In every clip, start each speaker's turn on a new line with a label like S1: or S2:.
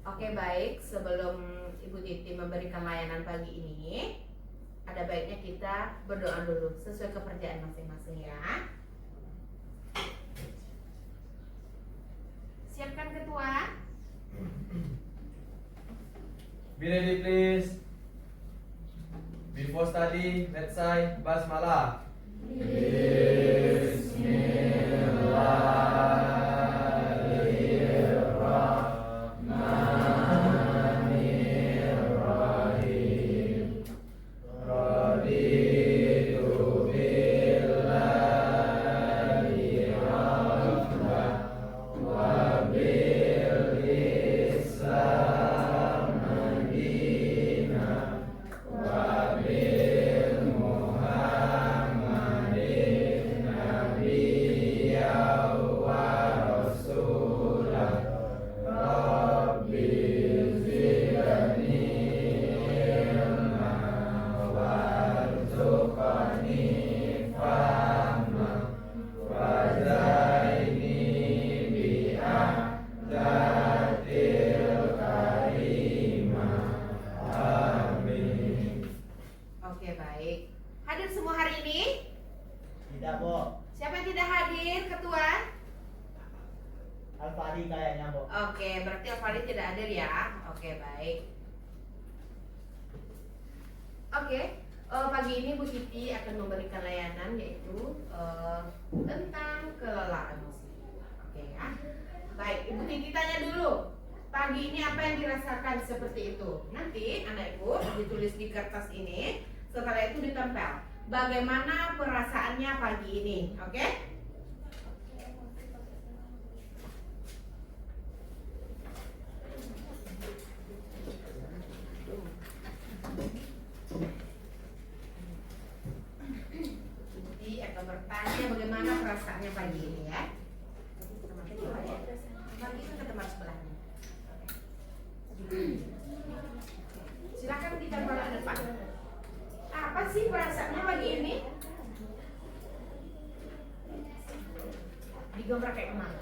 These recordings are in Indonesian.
S1: Oke, baik. Sebelum Ibu Titi memberikan layanan pagi ini, ada baiknya kita berdoa dulu sesuai kepercayaan masing-masing ya. Siapkan ketua.
S2: Be ready please. Before study, let's say Basmalah.
S1: Oke, baik. Hadir semua hari ini?
S3: Tidak, Bu.
S1: Siapa yang tidak hadir, ketua?
S3: Alfari kayaknya, Bu.
S1: Oke, berarti Alfari tidak hadir ya. Oke, baik. Oke, pagi ini Bu Titi akan memberikan layanan yaitu tentang kelelahan emosi. Oke ya. Baik, Ibu Titi tanya dulu. Pagi ini apa yang dirasakan seperti itu? Nanti anak Ibu ditulis di kertas ini. Setelah itu ditempel. Bagaimana perasaannya pagi ini? Oke? Jadi akan bertanya bagaimana perasaannya pagi ini ya. Bagi itu ke tempat sebelahnya. Silakan ditempel ke depan. Apa sih perasaannya pagi ini? Digombrak kayak kemana?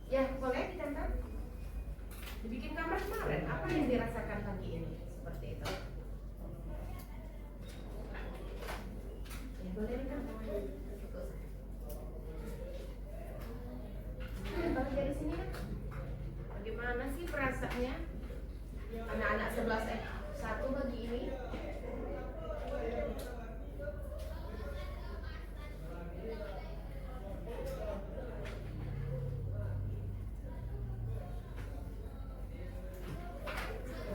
S1: Ya, boleh ditempel. Dibikin gambar kemarin, apa yang dirasakan pagi ini? Seperti itu. Ya, boleh ditempel. Balik dari sini kan? Bagaimana sih perasaannya anak-anak 11 pagi ini?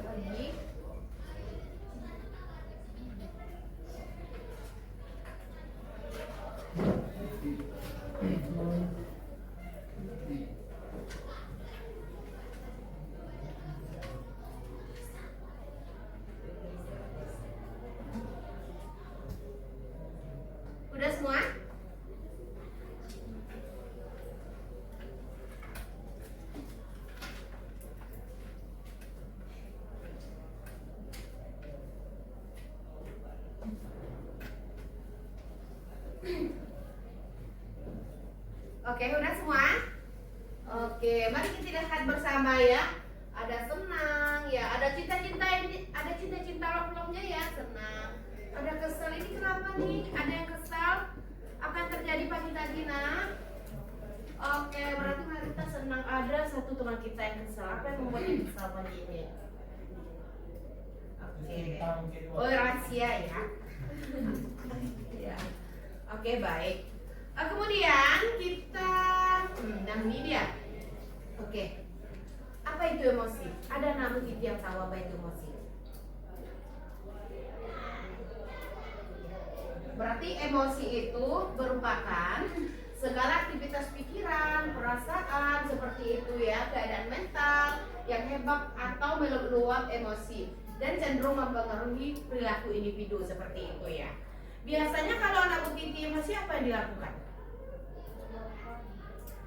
S1: Pagi. Udah semua? Oke, udah semua? Oke, mari kita lihat bersama ya. Ada senang, ya, ada cinta-cinta ini, ada cinta-cinta love-love-nya ya, senang. Ada kesel, ini kenapa nih? Ada yang kesal? Apa yang terjadi pagi tadi, nak? Oke, berarti mari kita senang. Ada satu teman kita yang kesal. Apa yang membuatnya kesal pagi ini? Oke. Oh, rahasia ya. Ya. Oke, baik. Kemudian kita yang ini dia. Oke. Apa itu emosi? Ada nama kita yang tahu apa itu emosi? Berarti emosi itu merupakan segala aktivitas pikiran, perasaan seperti itu ya, keadaan mental yang hebat atau meluap emosi dan cenderung mempengaruhi perilaku individu seperti itu ya. Biasanya kalau anak Bu Titi emosi apa yang dilakukan?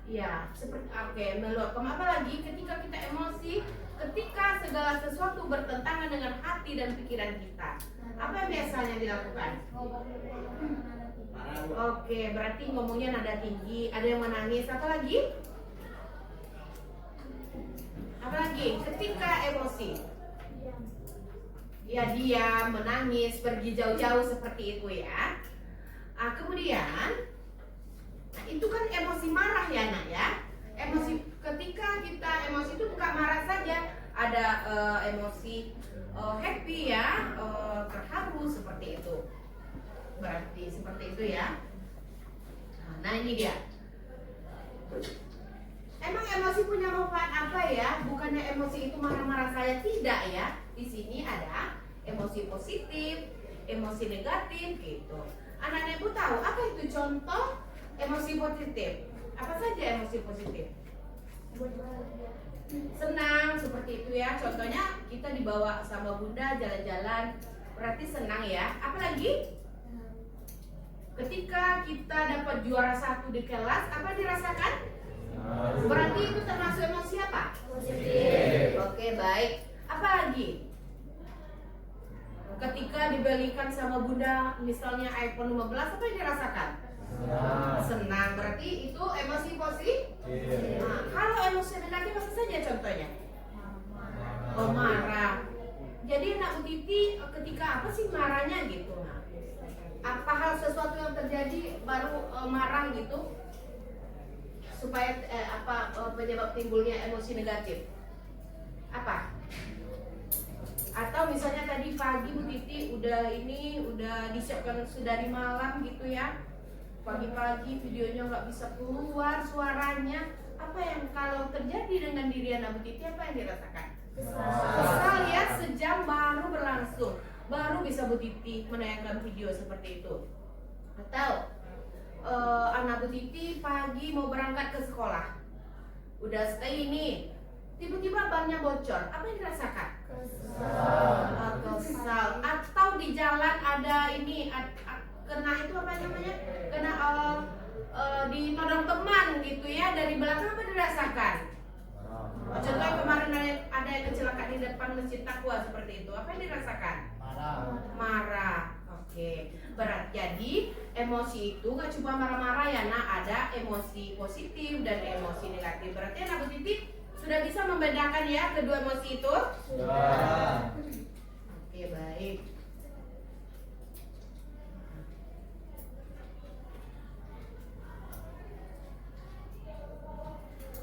S1: Ya, seperti meluap. Apalagi ketika kita emosi, ketika segala sesuatu bertentangan dengan hati dan pikiran kita. Apa yang biasanya dilakukan?
S3: Marah, Bu.
S1: Oke, berarti ngomongnya nada tinggi. Ada yang menangis. Apa lagi? Apa lagi? Ketika emosi. Ya diam, menangis, pergi jauh-jauh seperti itu ya. Kemudian, itu kan emosi marah ya nak ya. Emosi ketika kita emosi itu bukan marah saja, ada emosi happy ya, terharu seperti itu. Berarti seperti itu ya. Nah ini dia. Emang emosi punya manfaat apa ya? Bukannya emosi itu marah-marah saya, tidak ya. Di sini ada emosi positif, emosi negatif gitu. Anak-anak ibu tahu apa itu contoh emosi positif? Apa saja emosi positif? Senang seperti itu ya. Contohnya kita dibawa sama bunda jalan-jalan, berarti senang ya. Apalagi ketika kita dapat juara 1 di kelas, apa dirasakan? Berarti itu termasuk emosi apa? Positif. Oke, baik. Apa lagi? Ketika dibelikan sama bunda misalnya iPhone 15, apa yang dirasakan? Senang. Berarti itu emosi positif. Nah, kalau emosi negatif apa saja contohnya? Marah. Jadi anak Bu Titi ketika apa sih marahnya gitu? Nah, apa hal sesuatu yang terjadi baru marah gitu? Supaya penyebab timbulnya emosi negatif? Apa? Atau misalnya tadi pagi Bu Titi udah disiapkan sedari malam gitu ya, pagi-pagi videonya nggak bisa keluar suaranya. Apa yang kalau terjadi dengan diri anak Bu Titi, apa yang dirasakan? Kesal ya, sejam baru berlangsung, baru bisa Bu Titi menayangkan video seperti itu. Atau anak Bu Titi pagi mau berangkat ke sekolah, udah stay ini, tiba-tiba bannya bocor, apa yang dirasakan? Kesal. Atau di jalan ada ini kena itu apa namanya? Kena dinodong teman gitu ya, dari belakang, apa dirasakan? Contohnya kemarin ada yang kecelakaan di depan Masjid Taqwa seperti itu, apa yang dirasakan? Marah. Oke. Berat. Jadi emosi itu gak cuma marah-marah ya, nah ada emosi positif dan emosi negatif. Berarti anak Bu Titi sudah bisa membedakan ya kedua emosi itu?
S2: Ya.
S1: Oke, baik.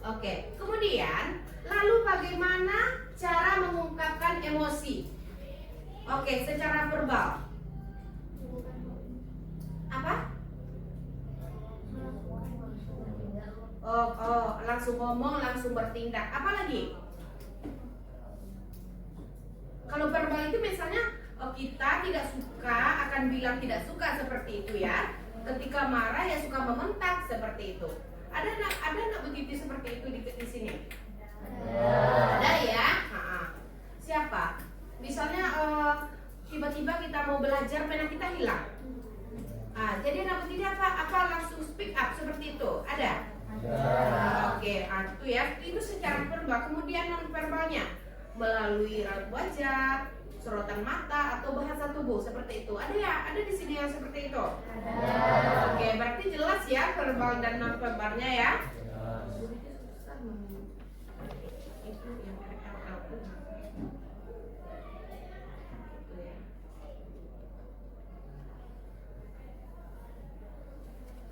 S1: Oke, kemudian lalu bagaimana cara mengungkapkan emosi? Oke, secara verbal. Apa? Langsung ngomong, langsung bertindak. Apa lagi? Kalau verbal itu misalnya kita tidak suka akan bilang tidak suka seperti itu ya. Ketika marah ya suka membentak seperti itu. Ada anak Bu Titi seperti itu di sini? Ada ya. Siapa? Misalnya tiba-tiba kita mau belajar, pena kita hilang. Jadi anak Bu Titi apa langsung speak up seperti itu? Ada? Oke, itu ya, itu secara verbal. Kemudian non verbalnya melalui raut wajah, sorotan mata atau bahasa tubuh seperti itu. Ada ya? Ada di sini yang seperti itu? Ada. Oke, berarti jelas ya verbal dan non verbalnya ya. Itu yang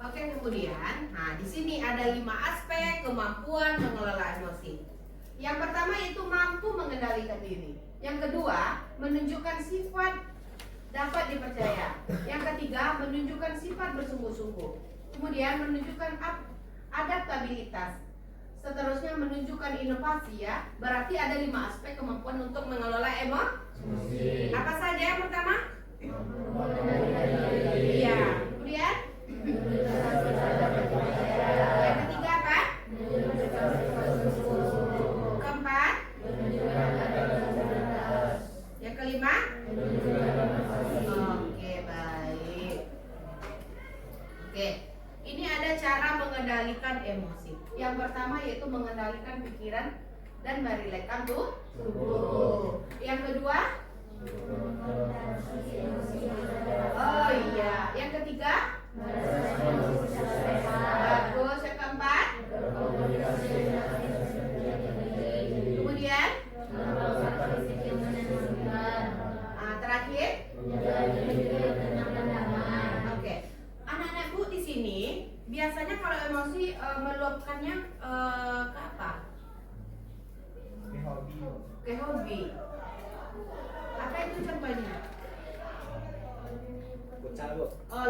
S1: Oke, kemudian, di sini ada 5 aspek kemampuan mengelola emosi. Yang pertama itu mampu mengendalikan diri. Yang kedua, menunjukkan sifat dapat dipercaya. Yang ketiga, menunjukkan sifat bersungguh-sungguh. Kemudian menunjukkan adaptabilitas. Seterusnya menunjukkan inovasi ya. Berarti ada 5 aspek kemampuan untuk mengelola emosi. Apa saja yang pertama? Iya. Kemudian? Yang ketiga apa? Keempat? Yang kelima? Oke, baik. Oke, ini ada cara mengendalikan emosi. Yang pertama yaitu mengendalikan pikiran dan merilekkan tubuh. Yang kedua,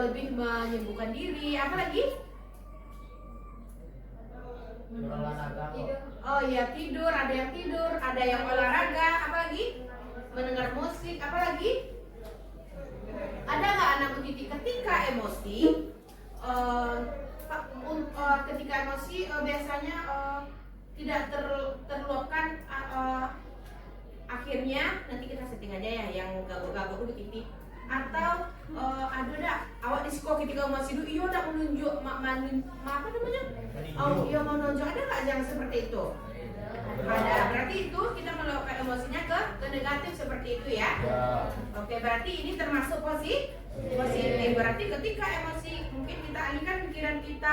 S1: lebih menyembuhkan diri. Apa lagi?
S3: Berolahraga kok.
S1: Oh iya, tidur, ada yang tidur, ada yang olahraga, apa lagi? Mendengar musik, apa lagi? Ada nggak anak Bu Titi ketika emosi? Ketika emosi biasanya tidak terluapkan, akhirnya nanti kita setting aja ya yang gagok-gagok Bu Titi. Atau ada dak awak disko ketika emosi dulu iya dak menunjuk apa namanya? Oh iya menunjuk, ada nggak yang seperti itu? Ada, berarti itu kita meluapkan emosinya ke negatif seperti itu ya. Oke, berarti ini termasuk positif. Berarti ketika emosi mungkin kita alihkan pikiran kita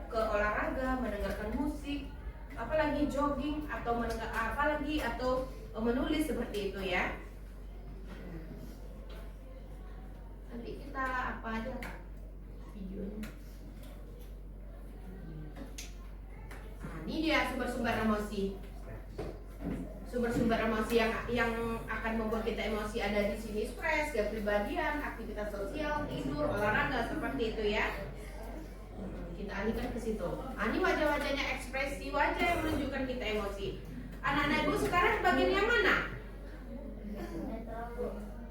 S1: ke olahraga, mendengarkan musik, apalagi jogging atau atau menulis seperti itu ya. Nanti kita apa aja Kak videonya. Nah, ini dia sumber-sumber emosi. Sumber-sumber emosi yang akan membuat kita emosi ada di sini: stres, kepribadian, aktivitas sosial, tidur, olahraga seperti itu ya. Kita alihkan ke situ. Nah, ini wajah-wajahnya, ekspresi wajah yang menunjukkan kita emosi. Anak-anak Ibu sekarang bagian yang mana?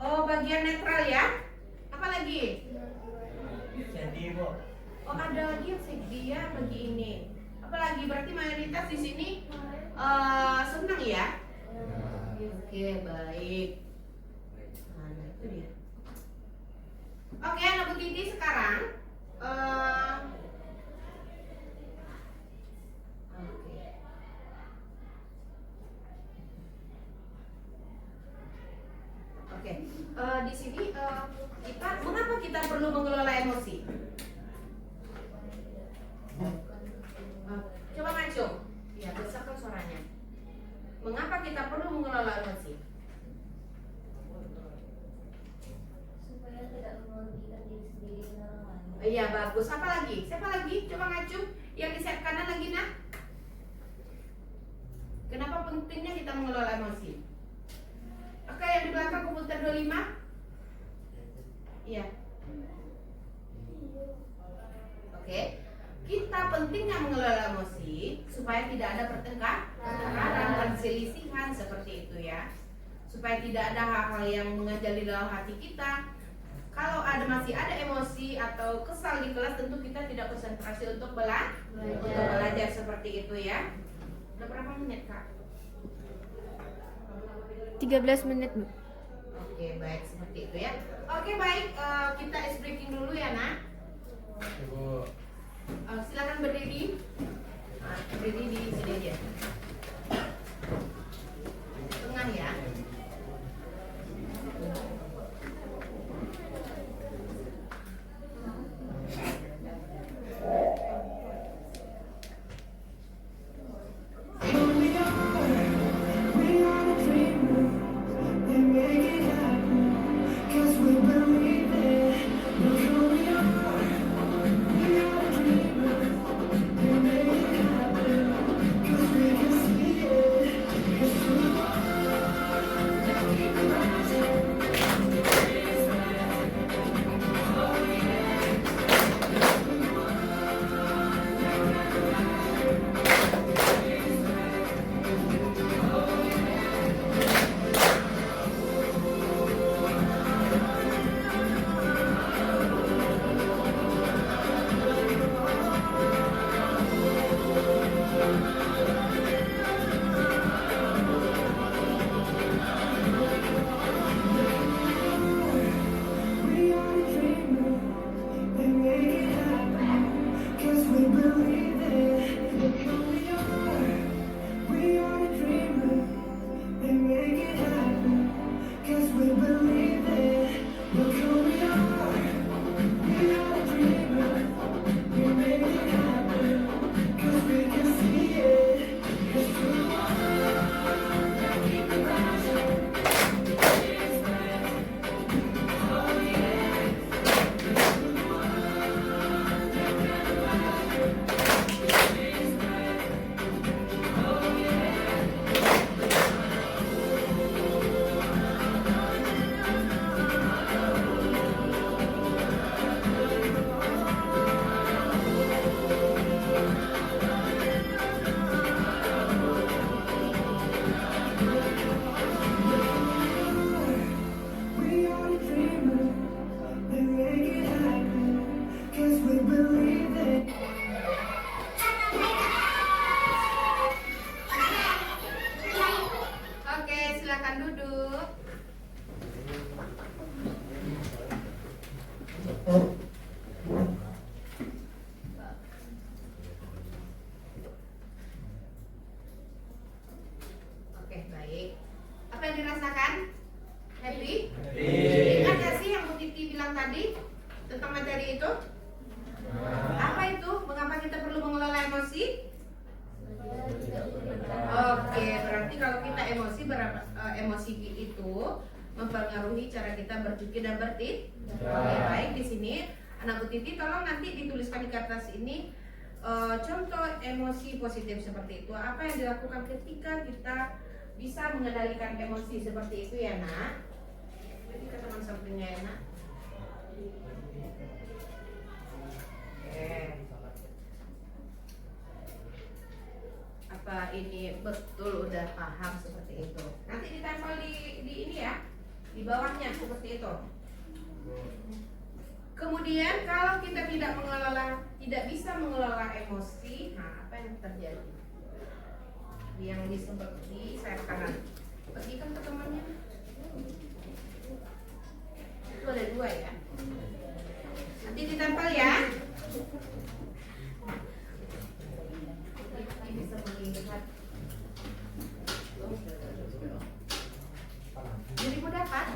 S1: Oh, bagian netral ya. Apa lagi?
S3: Sedih, Bu.
S1: Oh, ada lagi yang sedih bagi ini. Apalagi berarti mayoritas di sini senang ya. Oke, baik. Nah, itu dia. Oke, anak Bu Titi sekarang Oke, di sini mengapa kita perlu mengelola emosi? Coba ngacung, ya besarkan suaranya. Mengapa kita perlu mengelola emosi?
S4: Supaya tidak merugikan diri sendiri dan orang lain.
S1: Iya bagus. Apa lagi? Siapa lagi? Coba ngacung. Yang di sayap kanan lagi nak. Kenapa pentingnya kita mengelola emosi? Oke, yang di belakang komputer 25. Iya. Oke. Kita pentingnya mengelola emosi supaya tidak ada pertengkaran, perselisihan seperti itu ya. Supaya tidak ada hal-hal yang mengganjal di dalam hati kita. Kalau masih ada emosi atau kesal di kelas, tentu kita tidak konsentrasi untuk belajar seperti itu ya. Udah berapa menit Kak?
S4: 13 menit, Bu.
S1: Oke, baik seperti itu ya. Oke, baik, kita ice breaking dulu ya nak.
S2: Ibu.
S1: Silakan berdiri. Berdiri di sini aja. Tengah ya. mempengaruhi cara kita berpikir dan bertindak.
S2: Ya.
S1: Oke, baik, di sini anak Bu Titi tolong nanti dituliskan di kertas ini contoh emosi positif seperti itu. Apa yang dilakukan ketika kita bisa mengendalikan emosi seperti itu ya nak? Jadi ke teman sampingnya ya nak. Oke. Apa ini betul udah paham seperti itu? Nanti ditempel di ini ya, di bawahnya seperti itu. Kemudian kalau kita tidak bisa mengelola emosi, nah apa yang terjadi? Yang disebut di sayap kanan, pergikan ke temannya. Itu ada 2 ya. Nanti ditempel ya. Ini bisa melihat. Dirimu dapat?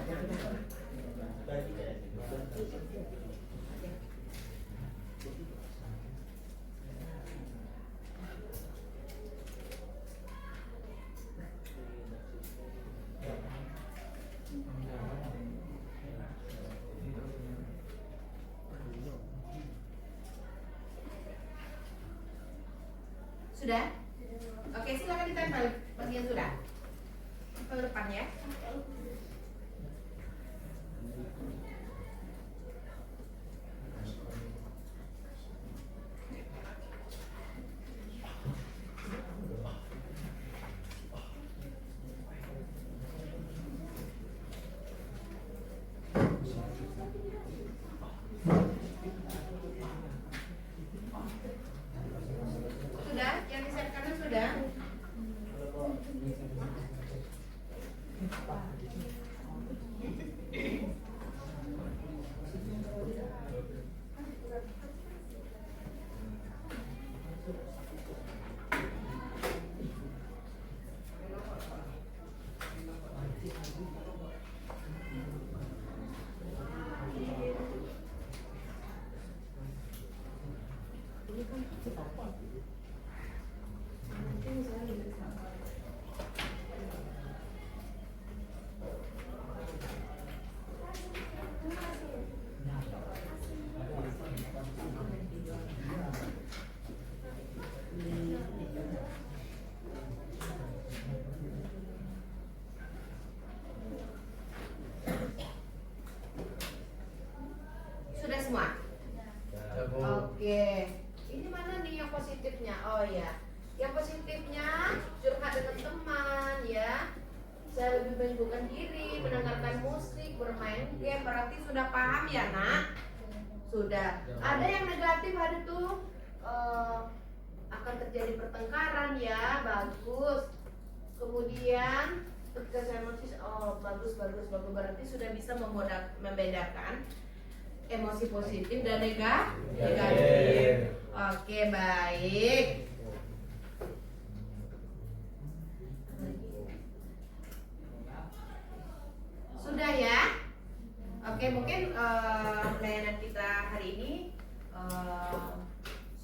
S1: Sudah? Oke, silakan ditempel bagian sudah. Ke depan ya. Sudah? Yang di sayap kanan sudah? Sudah semua?
S2: Ya, Bu.
S1: Oke. Ini mana nih yang positifnya? Oh ya. Yang positifnya curhat dengan teman ya. Saya lebih menyibukkan diri, mendengarkan musik, bermain game. Berarti sudah paham ya nak? Sudah. Ada yang negatif ada tuh akan terjadi pertengkaran ya. Bagus. Kemudian ketika saya notice, oh bagus. Berarti sudah bisa membedakan emosi positif dan negatif. Oke, baik. Sudah ya? Oke, mungkin pelayanan kita hari ini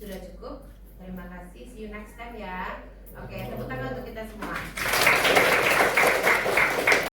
S1: sudah cukup. Terima kasih. See you next time ya. Oke, tepuk tangan untuk kita semua.